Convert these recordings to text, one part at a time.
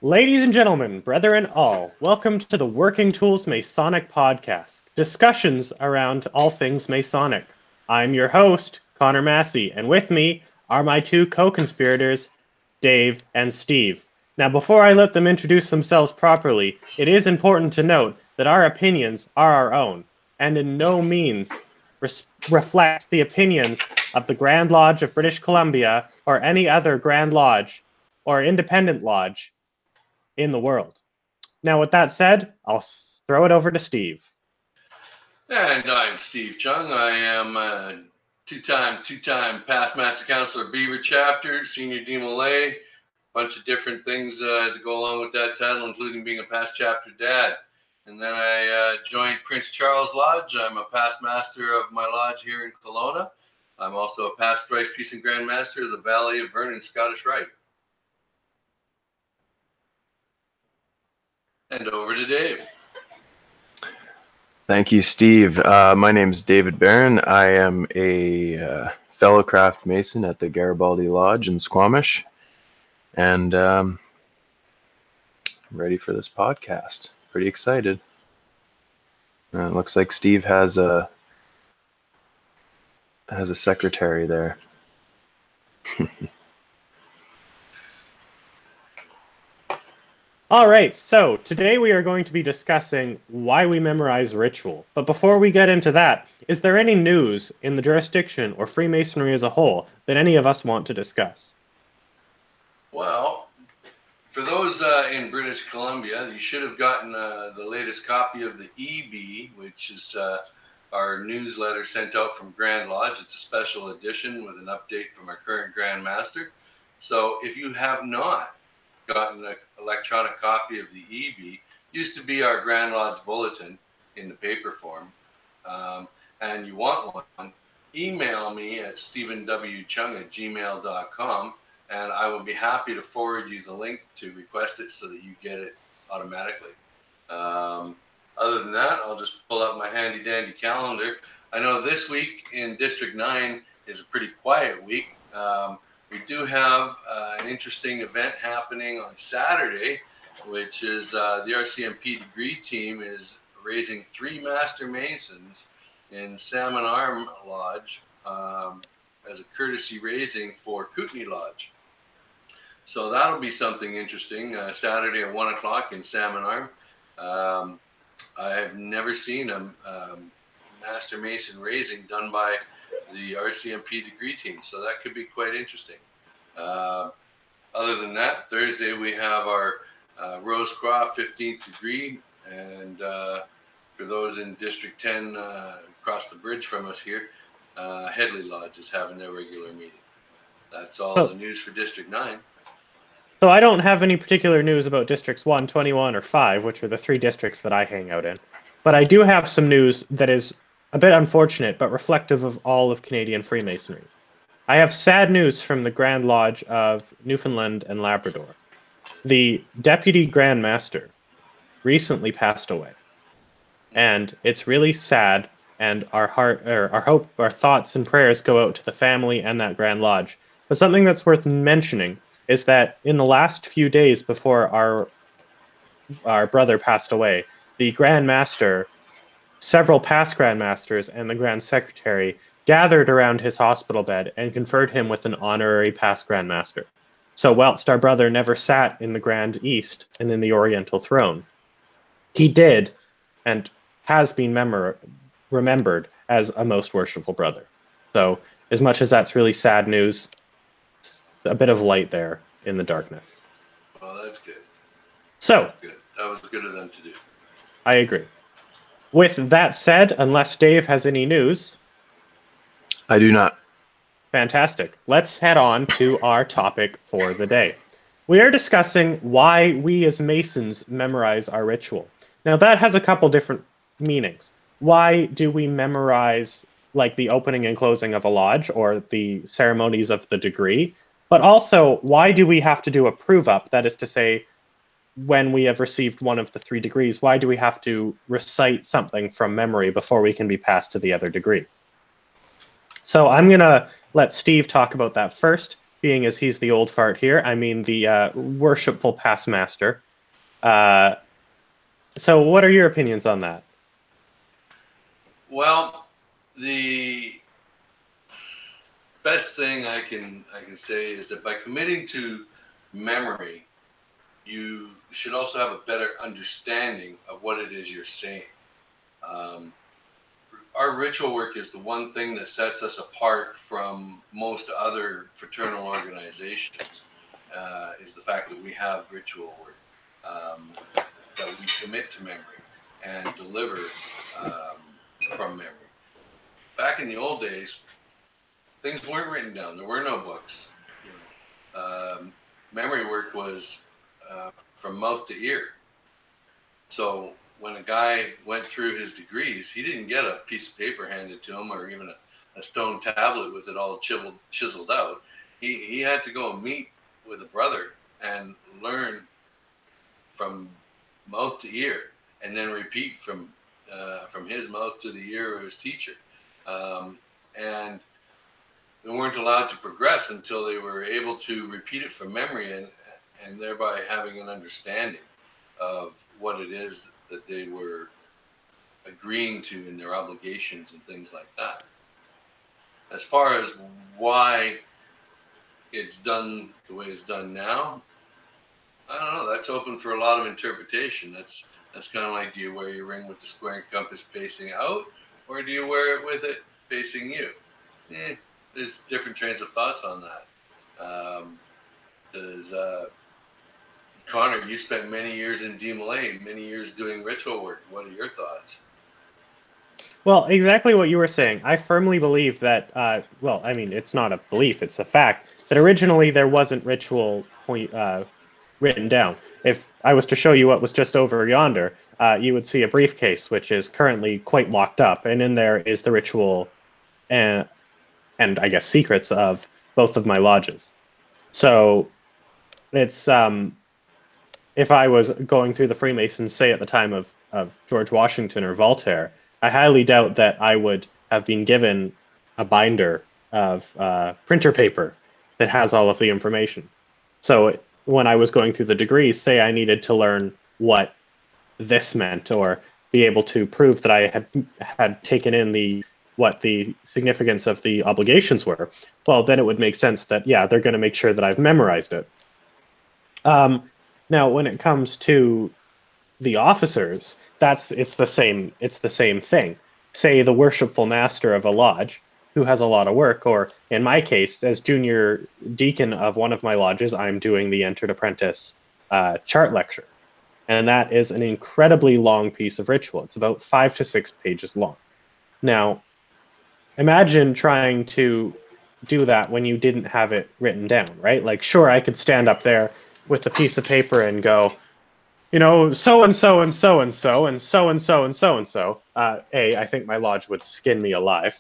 Ladies and gentlemen, brethren all, welcome to the Working Tools Masonic podcast, discussions around all things Masonic. I'm your host, Connor Massey, and with me are my two co-conspirators, Dave and Steve. Now, before I let them introduce themselves properly, it is important to note that our opinions are our own, and in no means reflect the opinions of the Grand Lodge of British Columbia or any other Grand Lodge or independent lodge in the world. Now, with that said, I'll throw it over to Steve. And I'm Steve Chung. I am a two-time past Master Counselor Beaver Chapter, Senior Dean Malay, a bunch of different things to go along with that title, including being a past chapter dad. And then I joined Prince Charles Lodge. I'm a past master of my lodge here in Kelowna. I'm also a past thrice Peace and Grand Master of the Valley of Vernon Scottish Rite. And over to Dave. Thank you, Steve. My name is David Barron. I am a fellow craft mason at the Garibaldi Lodge in Squamish, and I'm ready for this podcast. Pretty excited. It looks like Steve has a secretary there. All right, so today we are going to be discussing why we memorize ritual. But before we get into that, is there any news in the jurisdiction or Freemasonry as a whole that any of us want to discuss? Well, for those in British Columbia, you should have gotten the latest copy of the EB, which is our newsletter sent out from Grand Lodge. It's a special edition with an update from our current Grand Master. So if you have not gotten an electronic copy of the EB, used to be our Grand Lodge bulletin in the paper form, and you want one, email me at stephenwchung@gmail.com, and I will be happy to forward you the link to request it so that you get it automatically. Other than that, I'll just pull up my handy dandy calendar. I know this week in District 9 is a pretty quiet week. We do have an interesting event happening on Saturday, which is the RCMP degree team is raising 3 Master Masons in Salmon Arm Lodge as a courtesy raising for Kootenai Lodge. So that'll be something interesting. Saturday at 1 o'clock in Salmon Arm. I have never seen a Master Mason raising done by the RCMP degree team, so that could be quite interesting. Other than that, Thursday we have our Rose Croft 15th degree, and for those in District 10 across the bridge from us here, Headley Lodge is having their regular meeting. That's all the news for District 9. So I don't have any particular news about Districts 1, 21, or 5, which are the 3 districts that I hang out in. But I do have some news that is a bit unfortunate, but reflective of all of Canadian Freemasonry. I have sad news from the Grand Lodge of Newfoundland and Labrador. The Deputy Grand Master recently passed away. And it's really sad, and our thoughts and prayers go out to the family and that Grand Lodge. But something that's worth mentioning is that in the last few days before our brother passed away, the Grand Master, several past Grand Masters, and the Grand Secretary gathered around his hospital bed and conferred him with an honorary past Grand Master. So whilst our brother never sat in the Grand East and in the Oriental Throne, he did and has been remembered as a most worshipful brother. So as much as that's really sad news, a bit of light there in the darkness. Well, that's good. So good. That was good of them to do. I agree. With that said, unless Dave has any news, I do not. Fantastic. Let's head on to our topic for the day. We are discussing why we as Masons memorize our ritual. Now that has a couple different meanings. Why do we memorize like the opening and closing of a lodge or the ceremonies of the degree? But also, why do we have to do a prove-up? That is to say, when we have received one of the 3 degrees, why do we have to recite something from memory before we can be passed to the other degree? So I'm going to let Steve talk about that first, being as he's the old fart here, I mean the worshipful past master. So what are your opinions on that? Well, the best thing I can say is that by committing to memory, you should also have a better understanding of what it is you're saying. Um, our ritual work is the one thing that sets us apart from most other fraternal organizations. Is the fact that we have ritual work, that we commit to memory and deliver from memory. Back in the old days, things weren't written down. There were no books. You know, memory work was from mouth to ear. So when a guy went through his degrees, he didn't get a piece of paper handed to him or even a stone tablet with it all chiseled out. He had to go and meet with a brother and learn from mouth to ear, and then repeat from his mouth to the ear of his teacher. And they weren't allowed to progress until they were able to repeat it from memory and thereby having an understanding of what it is that they were agreeing to in their obligations and things like that. As far as why it's done the way it's done now, I don't know. That's open for a lot of interpretation. That's kind of like, do you wear your ring with the square compass facing out, or do you wear it with it facing you? There's different trains of thoughts on that. Because Connor, you spent many years in DMLA, many years doing ritual work. What are your thoughts? Well, exactly what you were saying. I firmly believe that, well, I mean, it's not a belief, it's a fact, that originally there wasn't ritual written down. If I was to show you what was just over yonder, you would see a briefcase, which is currently quite locked up, and in there is the ritual and I guess secrets of both of my lodges. So it's if I was going through the Freemasons, say at the time of George Washington or Voltaire, I highly doubt that I would have been given a binder of printer paper that has all of the information. So when I was going through the degrees, say I needed to learn what this meant or be able to prove that I had taken in what the significance of the obligations were, well, then it would make sense that, yeah, they're going to make sure that I've memorized it. Now, when it comes to the officers, it's the same thing. Say the worshipful master of a lodge who has a lot of work, or in my case, as junior deacon of one of my lodges, I'm doing the entered apprentice chart lecture. And that is an incredibly long piece of ritual. It's about 5 to 6 pages long. Now, imagine trying to do that when you didn't have it written down, right? Like, sure, I could stand up there with a piece of paper and go, you know, so and so and so and so and so and so and so and so. I think my lodge would skin me alive.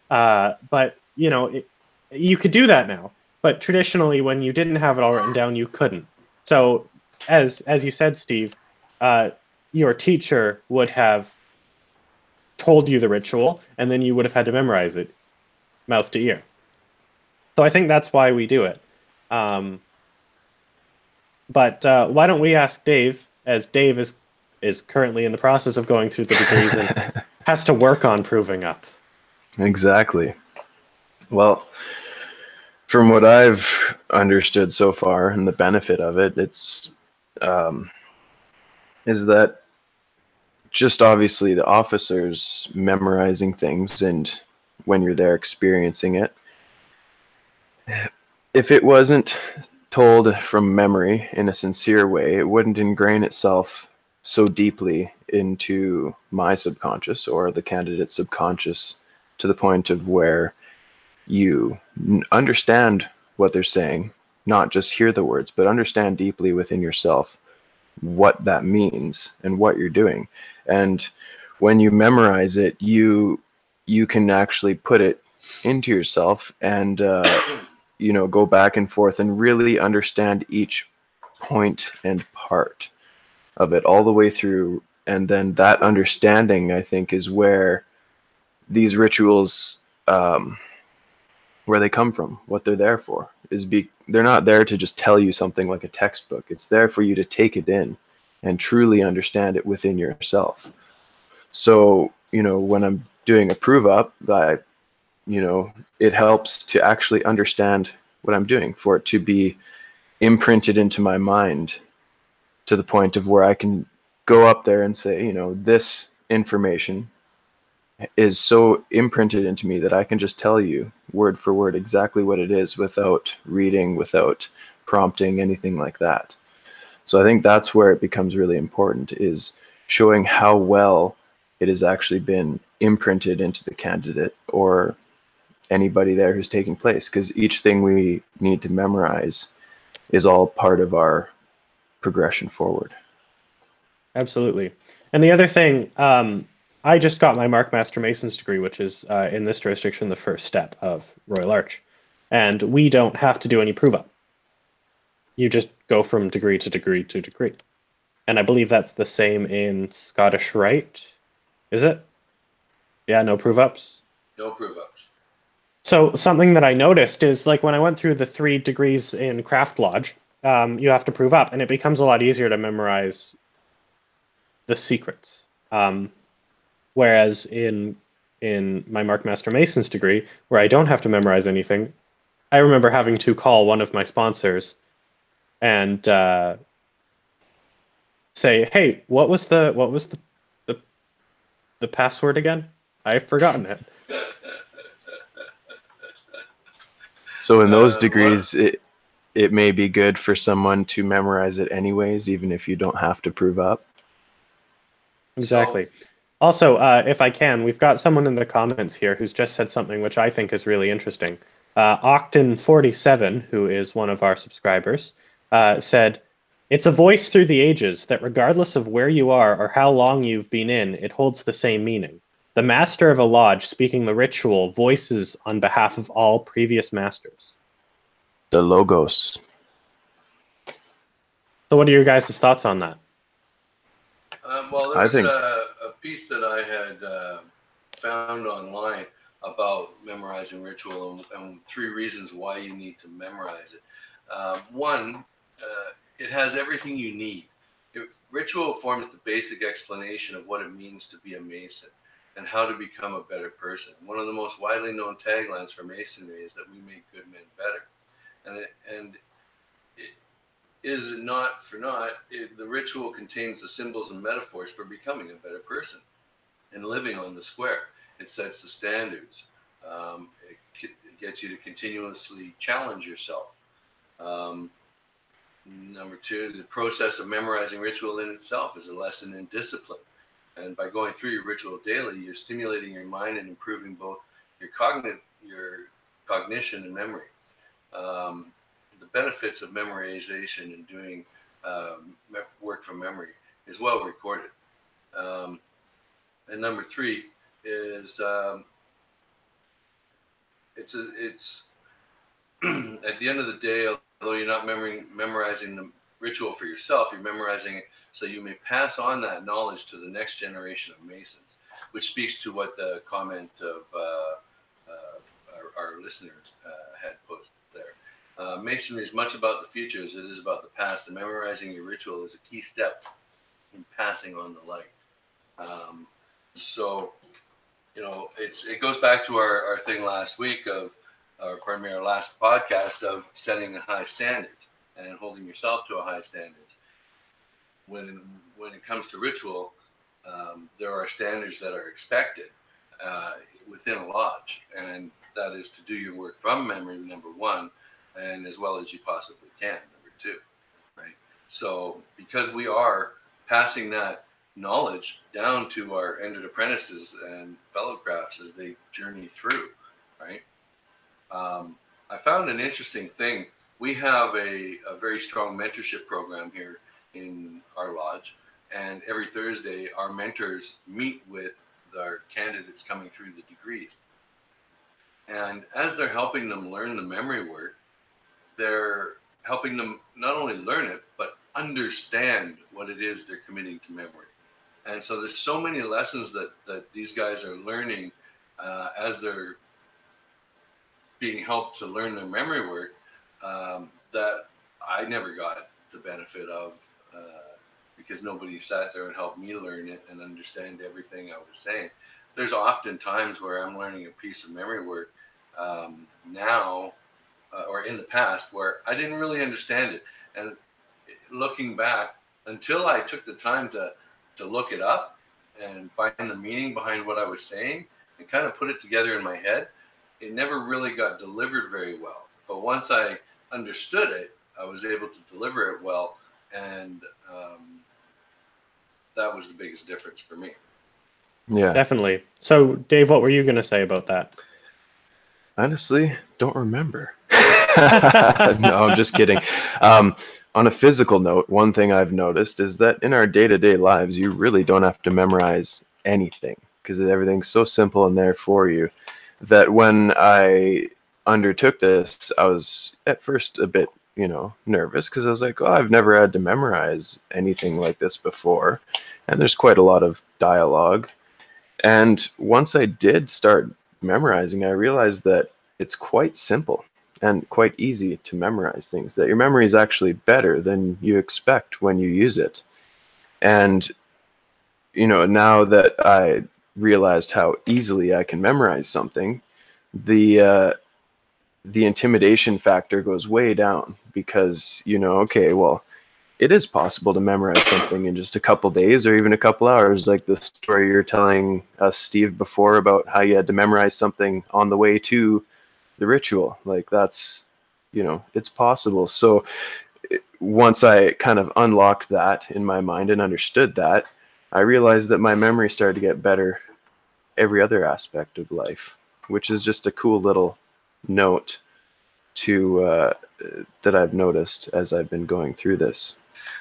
But you know, you could do that now. But traditionally, when you didn't have it all written down, you couldn't. So, as you said, Steve, your teacher would have told you the ritual, and then you would have had to memorize it, mouth to ear. So I think that's why we do it. But why don't we ask Dave, as Dave is currently in the process of going through the degrees and has to work on proving up. Exactly. Well, from what I've understood so far and the benefit of it, it's is that just obviously the officers memorizing things and when you're there experiencing it. If it wasn't told from memory in a sincere way, it wouldn't ingrain itself so deeply into my subconscious or the candidate's subconscious to the point of where you understand what they're saying, not just hear the words, but understand deeply within yourself what that means and what you're doing. And when you memorize it, you can actually put it into yourself and you know, go back and forth and really understand each point and part of it all the way through. And then that understanding, I think, is where these rituals where they come from, what they're there for. They're not there to just tell you something like a textbook. It's there for you to take it in and truly understand it within yourself. So, when I'm doing a prove up, it helps to actually understand what I'm doing, for it to be imprinted into my mind to the point of where I can go up there and say, this information is so imprinted into me that I can just tell you word for word exactly what it is without reading, without prompting, anything like that. So I think that's where it becomes really important, is showing how well it has actually been imprinted into the candidate or anybody there who's taking place, because each thing we need to memorize is all part of our progression forward. Absolutely. And the other thing, I just got my Mark Master Mason's degree, which is in this jurisdiction the first step of Royal Arch, and we don't have to do any prove up. You just go from degree to degree to degree, and I believe that's the same in Scottish Rite. Is it? Yeah, no prove ups. No prove ups. So something that I noticed is, like, when I went through the 3 degrees in Craft Lodge, you have to prove up, and it becomes a lot easier to memorize the secrets. Whereas in my Mark Master Mason's degree, where I don't have to memorize anything, I remember having to call one of my sponsors and say, "Hey, what was the password again? I've forgotten it." So in those degrees, it may be good for someone to memorize it anyways, even if you don't have to prove up. Exactly. Also, if I can, we've got someone in the comments here who's just said something which I think is really interesting. Octon47, who is one of our subscribers, said, "It's a voice through the ages that regardless of where you are or how long you've been in, it holds the same meaning. The master of a lodge speaking the ritual voices on behalf of all previous masters." The logos. So what are your guys' thoughts on that? Well, there was a piece that I had found online about memorizing ritual and 3 reasons why you need to memorize it. One, it has everything you need. Ritual forms the basic explanation of what it means to be a Mason and how to become a better person. One of the most widely known taglines for Masonry is that we make good men better. And it is not for naught, the ritual contains the symbols and metaphors for becoming a better person and living on the square. It sets the standards. It gets you to continuously challenge yourself. Number 2, the process of memorizing ritual in itself is a lesson in discipline. And by going through your ritual daily, you're stimulating your mind and improving both your cognition and memory. The benefits of memorization and doing work from memory is well recorded. And number 3 is it's at the end of the day, although you're not memorizing the ritual for yourself, you're memorizing it so you may pass on that knowledge to the next generation of Masons, which speaks to what the comment of our listener had posted there. Masonry is much about the future as it is about the past, and memorizing your ritual is a key step in passing on the light. So, it goes back to our thing last week of, or pardon me, our last podcast of setting a high standard and holding yourself to a high standard. When it comes to ritual, there are standards that are expected within a lodge, and that is to do your work from memory, number 1, and as well as you possibly can, number 2, right? So because we are passing that knowledge down to our entered apprentices and fellow crafts as they journey through, right? I found an interesting thing. We have a very strong mentorship program here in our lodge, and every Thursday our mentors meet with our candidates coming through the degrees. And as they're helping them learn the memory work, they're helping them not only learn it, but understand what it is they're committing to memory. And so there's so many lessons that these guys are learning as they're being helped to learn their memory work that I never got the benefit of because nobody sat there and helped me learn it and understand everything I was saying. There's often times where I'm learning a piece of memory work now or in the past where I didn't really understand it. And looking back, until I took the time to look it up and find the meaning behind what I was saying and kind of put it together in my head, it never really got delivered very well. But once I understood it, I was able to deliver it well, and that was the biggest difference for me. Yeah. Definitely. So, Dave, what were you going to say about that? Honestly, don't remember. No, I'm just kidding. On a physical note, one thing I've noticed is that in our day-to-day lives, you really don't have to memorize anything because everything's so simple and there for you that when I undertook this, I was at first a bit, nervous because I was like, oh, I've never had to memorize anything like this before. And there's quite a lot of dialogue. And once I did start memorizing, I realized that it's quite simple and quite easy to memorize things, that your memory is actually better than you expect when you use it. And, now that I realized how easily I can memorize something, the intimidation factor goes way down because, okay, well, it is possible to memorize something in just a couple days or even a couple hours, like the story you're telling us, Steve, before about how you had to memorize something on the way to the ritual. Like that's, it's possible. So once I kind of unlocked that in my mind and understood that, I realized that my memory started to get better every other aspect of life, which is just a cool little note to that I've noticed as I've been going through this.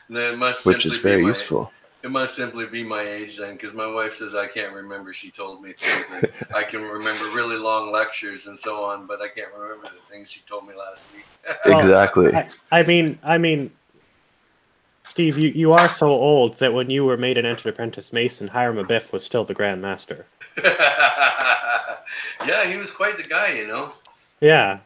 It must which is very useful. It must simply be my age then, because my wife says I can't remember. She told me things that I can remember really long lectures and so on, but I can't remember the things she told me last week. Exactly. I mean, Steve, you are so old that when you were made an entered apprentice Mason, Hiram Abiff was still the Grand Master. Yeah, he was quite the guy, Yeah.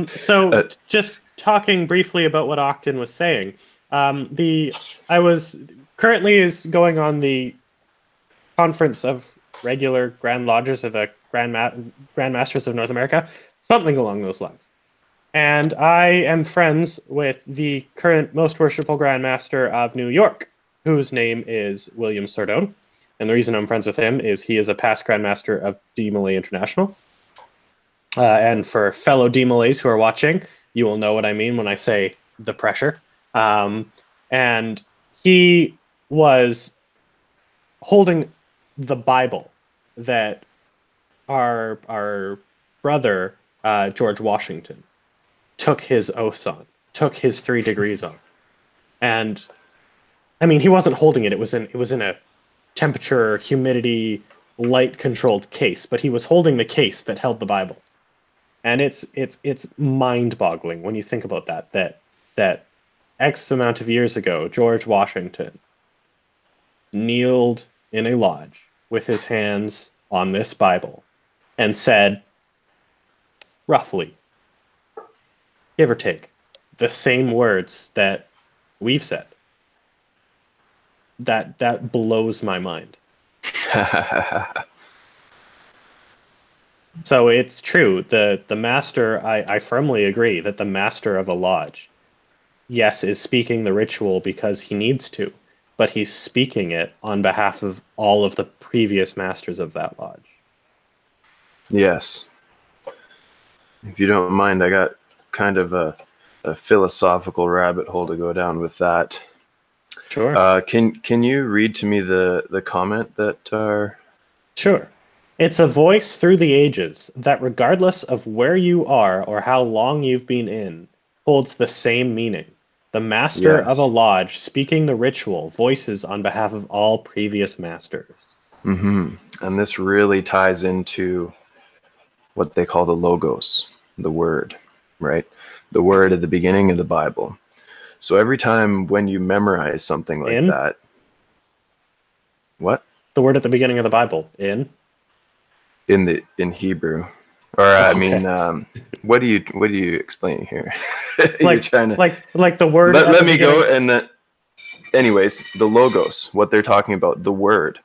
So just talking briefly about what Octon was saying, I was currently is going on the conference of regular Grand Lodges of the Grand Masters of North America, something along those lines. And I am friends with the current most worshipful Grand Master of New York, whose name is William Sardone. And the reason I'm friends with him is he is a past Grand Master of DMLA International. And for fellow DMLAs who are watching, you will know what I mean when I say the pressure. And he was holding the Bible that our brother George Washington took his oaths on, took his 3 degrees on, and I mean he wasn't holding it. It was in a temperature, humidity, light controlled case, but he was holding the case that held the Bible. And it's mind-boggling when you think about that X amount of years ago, George Washington kneeled in a lodge with his hands on this Bible and said, roughly, give or take, the same words that we've said. That blows my mind. So it's true. The master, I firmly agree that the master of a lodge, yes, is speaking the ritual because he needs to, but he's speaking it on behalf of all of the previous masters of that lodge. Yes. If you don't mind, I got kind of a philosophical rabbit hole to go down with that. Sure. Can you read to me the comment that are... Sure. It's a voice through the ages that, regardless of where you are or how long you've been in, holds the same meaning. The master of a lodge speaking the ritual voices on behalf of all previous masters. Mm-hmm. And this really ties into what they call the logos, the word, right? The word at the beginning of the Bible. So every time when you memorize something like that... What? The word at the beginning of the Bible. In? in Hebrew, or I Okay. mean, what are you explaining here? You're Like trying to like the word at let the me go, beginning. and then, anyways, the logos, what they're talking about, the word.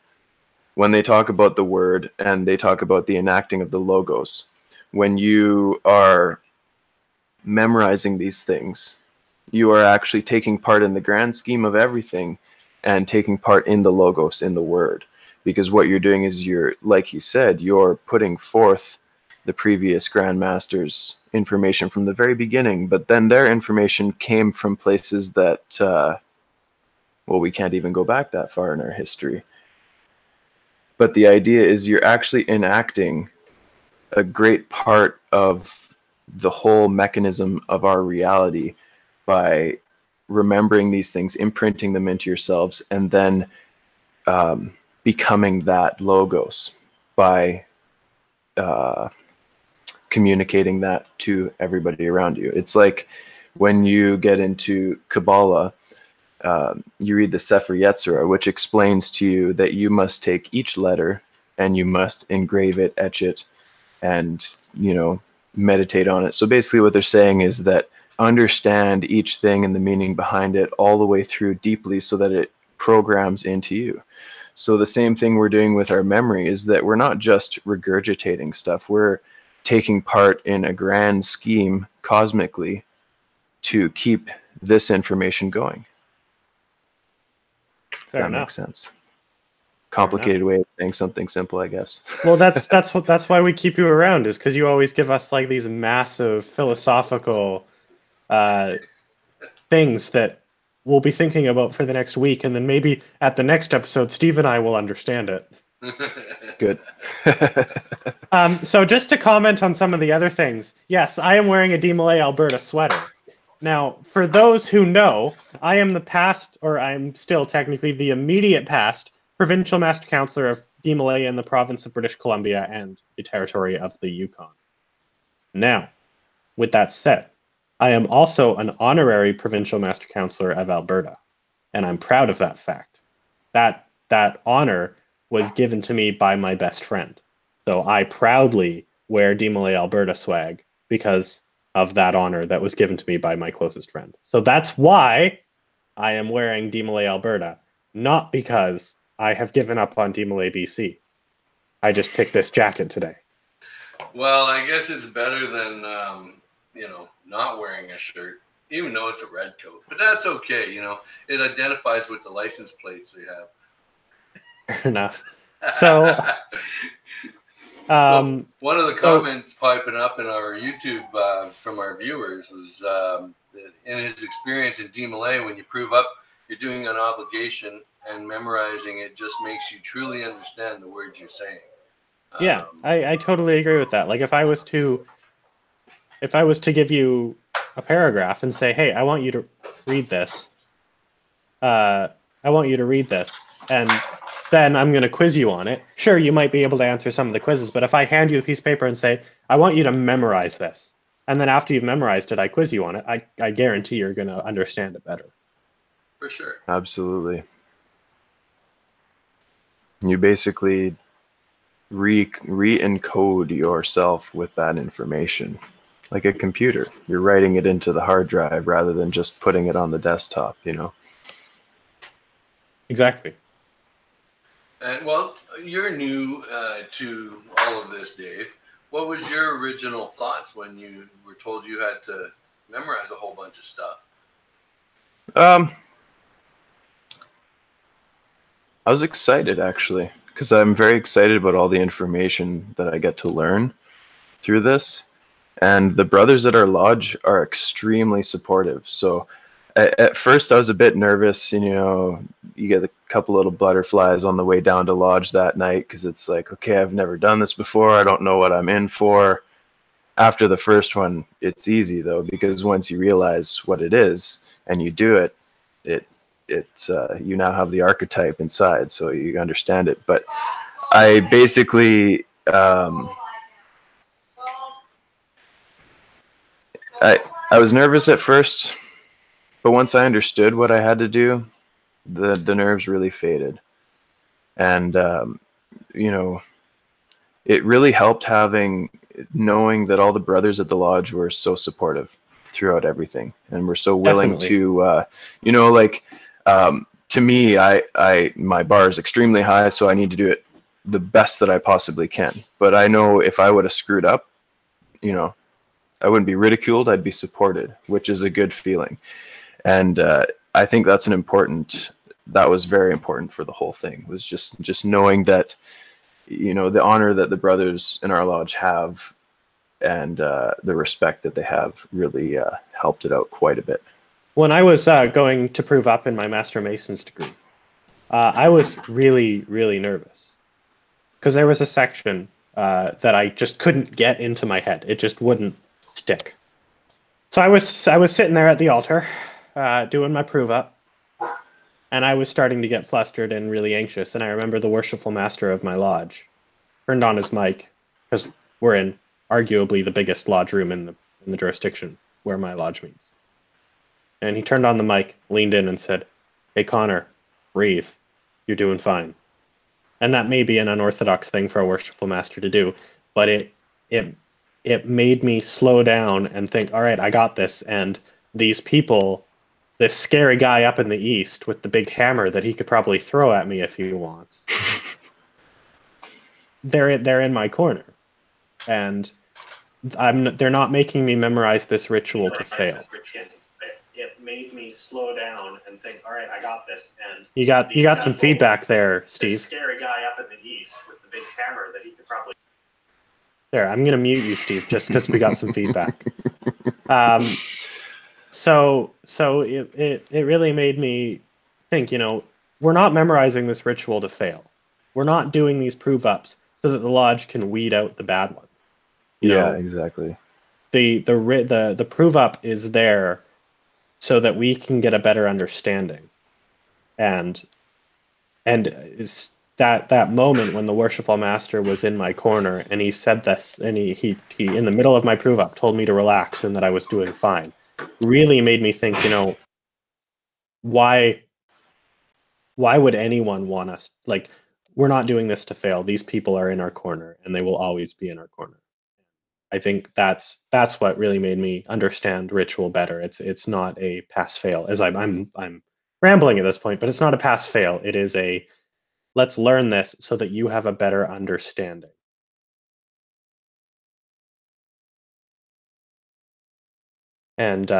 When they talk about the word and they talk about the enacting of the logos, when you are memorizing these things, you are actually taking part in the grand scheme of everything and taking part in the logos, in the word. Because what you're doing is you're, like he said, you're putting forth the previous grandmasters' information from the very beginning, but then their information came from places that, well, we can't even go back that far in our history. But the idea is you're actually enacting a great part of the whole mechanism of our reality by remembering these things, imprinting them into yourselves, and then becoming that logos by communicating that to everybody around you. It's like when you get into Kabbalah, you read the Sefer Yetzirah, which explains to you that you must take each letter and you must engrave it, etch it, and, meditate on it. So basically what they're saying is that understand each thing and the meaning behind it all the way through deeply so that it programs into you. So the same thing we're doing with our memory is that we're not just regurgitating stuff. We're taking part in a grand scheme cosmically to keep this information going. Fair That enough. makes sense. Complicated way of saying something simple, I guess. Well, that's why we keep you around, is because you always give us like these massive philosophical things that we'll be thinking about for the next week, and then maybe at the next episode, Steve and I will understand it. Good. So just to comment on some of the other things, yes, I am wearing a DeMolay, Alberta sweater. Now, for those who know, I am the past, or I'm still technically the immediate past, provincial master councillor of DeMolay in the province of British Columbia and the territory of the Yukon. Now, with that said, I am also an honorary provincial master councillor of Alberta, and I'm proud of that fact. That honor was given to me by my best friend. So I proudly wear DeMolay Alberta swag because of that honor that was given to me by my closest friend. So that's why I am wearing DeMolay Alberta, not because I have given up on DeMolay BC. I just picked this jacket today. Well, I guess it's better than not wearing a shirt, even though it's a red coat. But that's okay. It identifies with the license plates they have. Fair enough. So, so one of the comments piping up in our YouTube from our viewers was that in his experience in DeMolay, when you prove up you're doing an obligation and memorizing it just makes you truly understand the words you're saying. Yeah, I totally agree with that. Like if I was to give you a paragraph and say, hey, I want you to read this. And then I'm going to quiz you on it. Sure, you might be able to answer some of the quizzes, but if I hand you a piece of paper and say, I want you to memorize this, and then after you've memorized it, I quiz you on it, I guarantee you're going to understand it better. For sure. Absolutely. You basically re-encode yourself with that information. Like a computer. You're writing it into the hard drive rather than just putting it on the desktop, Exactly. And well, you're new to all of this, Dave. What was your original thoughts when you were told you had to memorize a whole bunch of stuff? I was excited, actually, because I'm very excited about all the information that I get to learn through this. And the brothers at our lodge are extremely supportive. So at first I was a bit nervous, you get a couple little butterflies on the way down to lodge that night because it's like, okay, I've never done this before. I don't know what I'm in for. After the first one, it's easy though, because once you realize what it is and you do it, you now have the archetype inside, so you understand it. But I basically, I was nervous at first, but once I understood what I had to do, the nerves really faded. And, it really helped knowing that all the brothers at the lodge were so supportive throughout everything, and were so willing Definitely. to, to me, my bar is extremely high, so I need to do it the best that I possibly can. But I know if I would have screwed up, I wouldn't be ridiculed. I'd be supported, which is a good feeling. And I think that was very important for the whole thing, was just knowing that, the honor that the brothers in our lodge have, and the respect that they have, really helped it out quite a bit. When I was going to prove up in my Master Mason's degree, I was really, really nervous because there was a section that I just couldn't get into my head. It just wouldn't stick. So I was sitting there at the altar doing my prove up, and I was starting to get flustered and really anxious. And I remember the worshipful master of my lodge turned on his mic, because we're in arguably the biggest lodge room in the jurisdiction where my lodge meets. And he turned on the mic, leaned in, and said, "Hey, Connor, breathe. You're doing fine." And that may be an unorthodox thing for a worshipful master to do, but it made me slow down and think, all right, I got this. And these people, this scary guy up in the east with the big hammer that he could probably throw at me if he wants, they're in my corner. And they're not making me memorize this ritual to fail. It made me slow down and think, all right, I got this. And you got some feedback there, Steve. Scary guy up in the east with the big hammer that he could probably. There, I'm gonna mute you, Steve, just because we got some feedback. So it really made me think. We're not memorizing this ritual to fail. We're not doing these prove ups so that the lodge can weed out the bad ones. Exactly. The prove up is there so that we can get a better understanding, and it's that moment when the worshipful master was in my corner and he said this, and he in the middle of my prove up told me to relax and that I was doing fine, really made me think, why would anyone want us, like, we're not doing this to fail. These people are in our corner and they will always be in our corner. I think that's what really made me understand ritual better. It's not a pass fail, as I'm rambling at this point, but it's not a pass fail. It is a, let's learn this so that you have a better understanding. And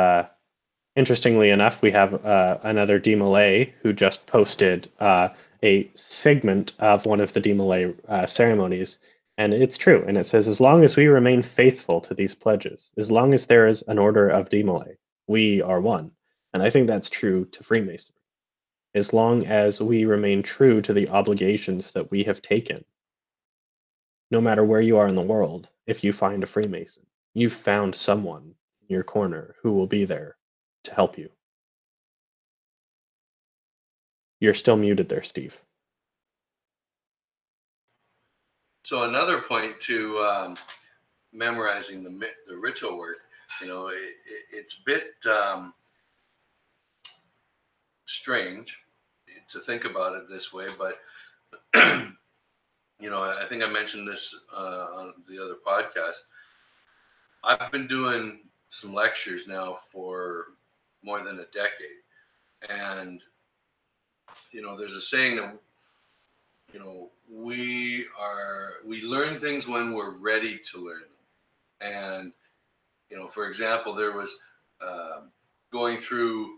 interestingly enough, we have another DMLA who just posted a segment of one of the DMLA ceremonies. And it's true. And it says, as long as we remain faithful to these pledges, as long as there is an order of DMLA, we are one. And I think that's true to Freemasonry. As long as we remain true to the obligations that we have taken, no matter where you are in the world, if you find a Freemason, you've found someone in your corner who will be there to help you. You're still muted there, Steve. So another point to memorizing the ritual work, it's a bit strange to think about it this way, but I think I mentioned this on the other podcast. I've been doing some lectures now for more than a decade, and there's a saying that we learn things when we're ready to learn them. And for example, there was going through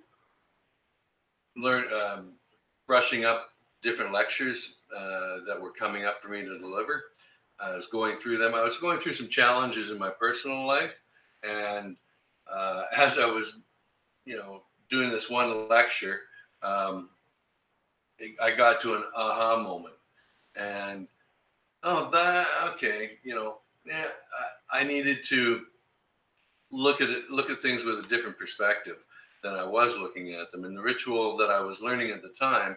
brushing up different lectures that were coming up for me to deliver. I was going through them. I was going through some challenges in my personal life, and as I was doing this one lecture, I got to an aha moment, and I needed to look at things with a different perspective than I was looking at them. And the ritual that I was learning at the time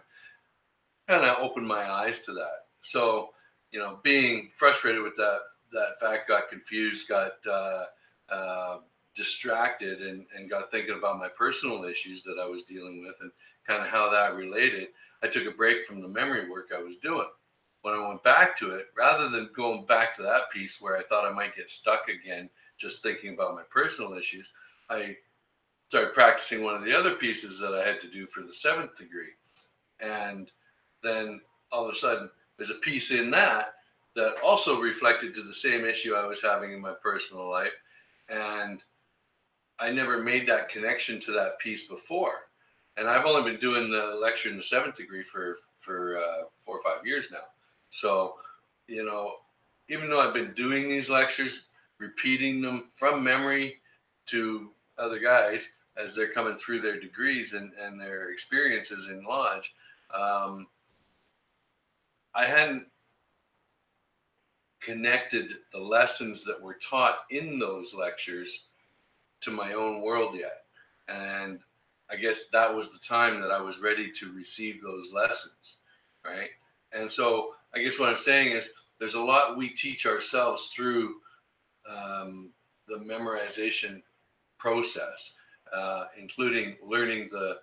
kind of opened my eyes to that. So, being frustrated with that fact, got confused, got distracted, and got thinking about my personal issues that I was dealing with and kind of how that related. I took a break from the memory work I was doing. when I went back to it, rather than going back to that piece where I thought I might get stuck again, just thinking about my personal issues, I started practicing one of the other pieces that I had to do for the 7th degree. And then all of a sudden, there's a piece in that that also reflected to the same issue I was having in my personal life. And I never made that connection to that piece before. And I've only been doing the lecture in the 7th degree for 4 or 5 years now. So, you know, even though I've been doing these lectures, repeating them from memory to other guys as they're coming through their degrees and their experiences in Lodge, I hadn't connected the lessons that were taught in those lectures to my own world yet. And I guess that was the time that I was ready to receive those lessons, right? And so I guess what I'm saying is there's a lot we teach ourselves through the memorization process, including learning the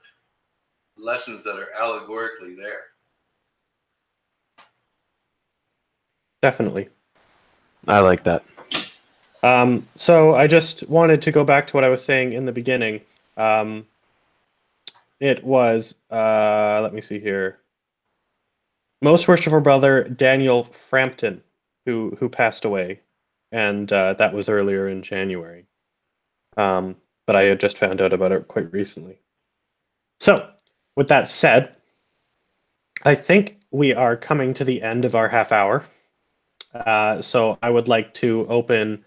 lessons that are allegorically there. Definitely. I like that. So I just wanted to go back to what I was saying in the beginning. It was, let me see here. Most worshipful brother Daniel Frampton, who passed away, and that was earlier in January. But I had just found out about it quite recently. So, with that said, I think we are coming to the end of our half hour. So I would like to open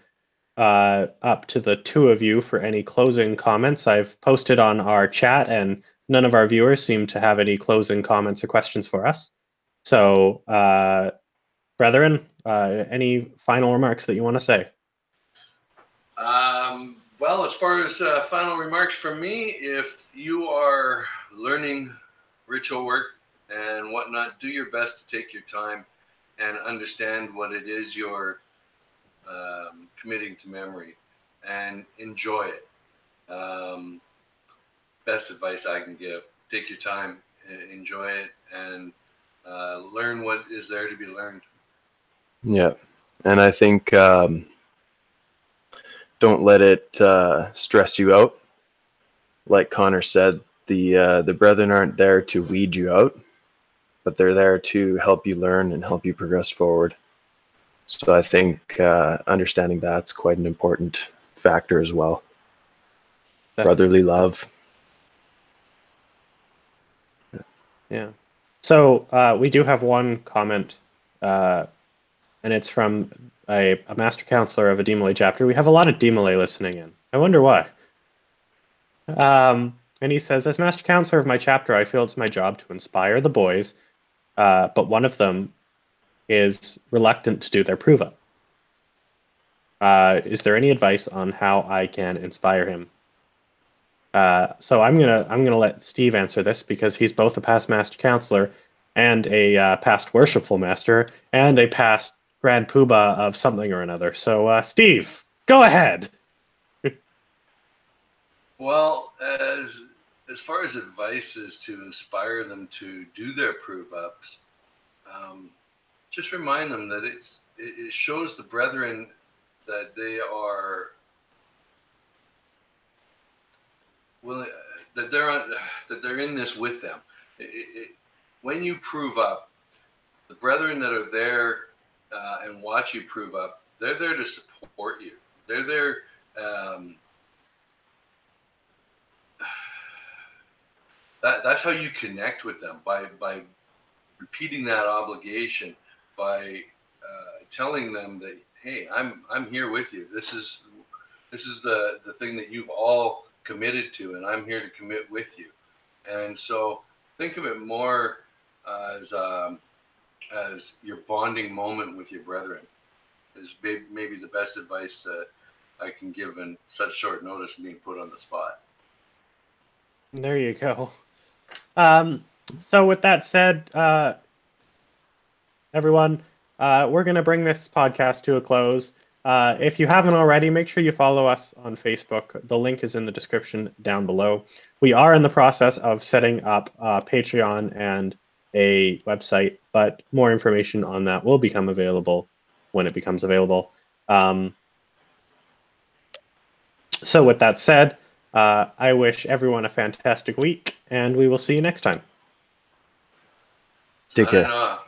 up to the two of you for any closing comments. I've posted on our chat, and none of our viewers seem to have any closing comments or questions for us. So, brethren, any final remarks that you want to say? Well, as far as final remarks from me, if you are learning ritual work and whatnot, do your best to take your time and understand what it is you're committing to memory and enjoy it. Best advice I can give: take your time, enjoy it, and learn what is there to be learned. Yeah, and I think don't let it stress you out. Like Connor said, the brethren aren't there to weed you out, but they're there to help you learn and help you progress forward. So I think understanding that's quite an important factor as well. Brotherly love. Yeah. So we do have one comment, and it's from a master counselor of a D-Malay chapter. We have a lot of D-Malay listening in. I wonder why. And he says, as master counselor of my chapter, I feel it's my job to inspire the boys, but one of them is reluctant to do their prove-up. Is there any advice on how I can inspire him? So I'm gonna let Steve answer this, because he's both a past master counselor and a past worshipful master and a past grand poobah of something or another. So Steve, go ahead. Well, as far as advice is to inspire them to do their prove-ups, just remind them that it shows the brethren that they are willing, that they're in this with them. When you prove up, the brethren that are there and watch you prove up, they're there to support you. They're there. That's how you connect with them, by repeating that obligation, by telling them that, hey, I'm here with you. This is the thing that you've all committed to, and I'm here to commit with you. And so think of it more as your bonding moment with your brethren is maybe the best advice that I can give in such short notice, being put on the spot. There you go. So with that said, everyone, we're going to bring this podcast to a close. If you haven't already, make sure you follow us on Facebook. The link is in the description down below. We are in the process of setting up Patreon and a website, but more information on that will become available when it becomes available. So with that said, I wish everyone a fantastic week, and we will see you next time. Take care. Signing off.